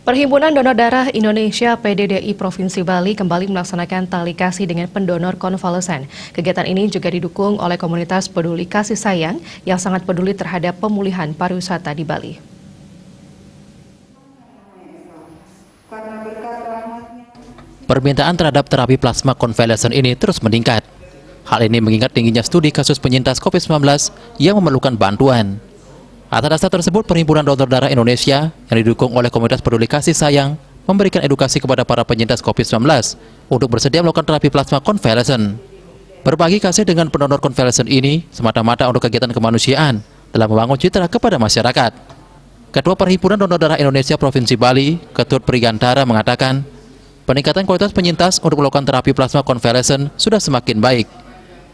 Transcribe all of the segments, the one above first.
Perhimpunan Donor Darah Indonesia PDDI Provinsi Bali kembali melaksanakan tali kasih dengan pendonor konvalesen. Kegiatan ini juga didukung oleh komunitas peduli kasih sayang yang sangat peduli terhadap pemulihan pariwisata di Bali. Permintaan terhadap terapi plasma konvalesen ini terus meningkat. Hal ini mengingat tingginya studi kasus penyintas COVID-19 yang memerlukan bantuan. Atas dasar tersebut, Perhimpunan Donor Darah Indonesia yang didukung oleh Komunitas Peduli Kasih Sayang memberikan edukasi kepada para penyintas COVID-19 untuk bersedia melakukan terapi plasma konvalesen. Berbagi kasih dengan pendonor konvalesen ini semata-mata untuk kegiatan kemanusiaan dalam membangun citra kepada masyarakat. Ketua Perhimpunan Donor Darah Indonesia Provinsi Bali, Ketut Prigantara mengatakan, peningkatan kualitas penyintas untuk melakukan terapi plasma konvalesen sudah semakin baik.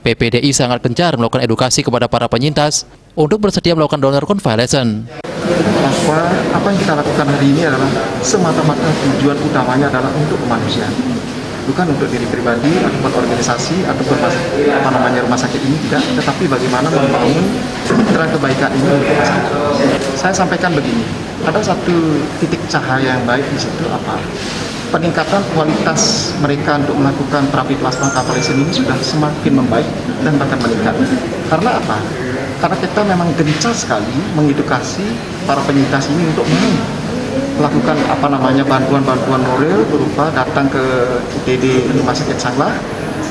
PPDI sangat gencar melakukan edukasi kepada para penyintas untuk bersedia melakukan donor konvalesen. Bahwa apa yang kita lakukan hari ini adalah semata-mata tujuan utamanya adalah untuk kemanusiaan, bukan untuk diri pribadi ataupun organisasi ataupun rumah sakit ini tidak, tetapi bagaimana membangun citra kebaikan ini untuk masyarakat. Saya sampaikan begini, ada satu titik cahaya yang baik di situ apa? Peningkatan kualitas mereka untuk melakukan terapi plasma konvalesen ini sudah semakin membaik dan bahkan meningkat. Karena apa? Karena kita memang gencar sekali mengedukasi para penyintas ini untuk melakukan bantuan-bantuan moral berupa datang ke UTD Rumah Sakit Sanglah,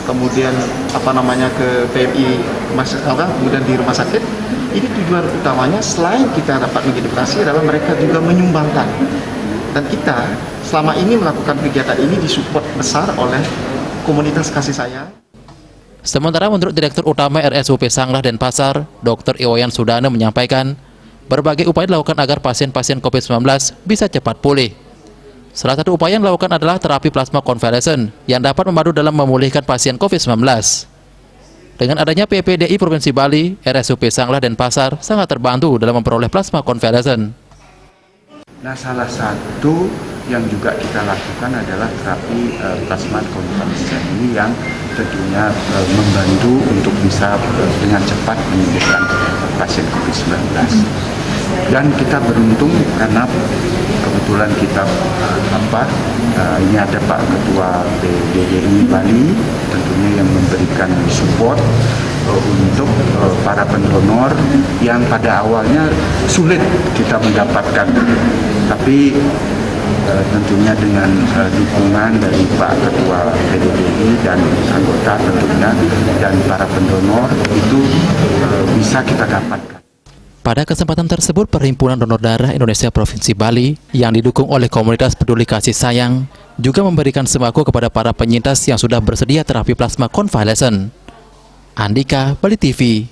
kemudian ke PMI Rumah Sakit Sanglah, kemudian di rumah sakit. Ini tujuan utamanya selain kita dapat mengedukasi adalah mereka juga menyumbangkan. Dan kita selama ini melakukan kegiatan ini disupport besar oleh komunitas kasih sayang. Sementara menurut Direktur Utama RSUP Sanglah Denpasar, Dr. Iwayan Sudana menyampaikan, berbagai upaya dilakukan agar pasien-pasien COVID-19 bisa cepat pulih. Salah satu upaya yang dilakukan adalah terapi plasma konvalesen yang dapat membantu dalam memulihkan pasien COVID-19. Dengan adanya PPDI Provinsi Bali, RSUP Sanglah Denpasar sangat terbantu dalam memperoleh plasma konvalesen. Nah, salah satu yang juga kita lakukan adalah terapi plasma konvalesen ini yang tentunya membantu untuk bisa dengan cepat menyembuhkan pasien COVID-19. Dan kita beruntung karena kebetulan kita ini ada Pak Ketua PDDI Bali tentunya yang memberikan support untuk para pendonor yang pada awalnya sulit kita mendapatkan, tapi tentunya dengan dukungan dari Pak Ketua PDDI dan anggota tentunya dan para pendonor itu bisa kita dapatkan. Pada kesempatan tersebut, Perhimpunan Donor Darah Indonesia Provinsi Bali yang didukung oleh Komunitas Peduli Kasih Sayang juga memberikan sembako kepada para penyintas yang sudah bersedia terapi plasma konvalesen. Andika, Bali TV.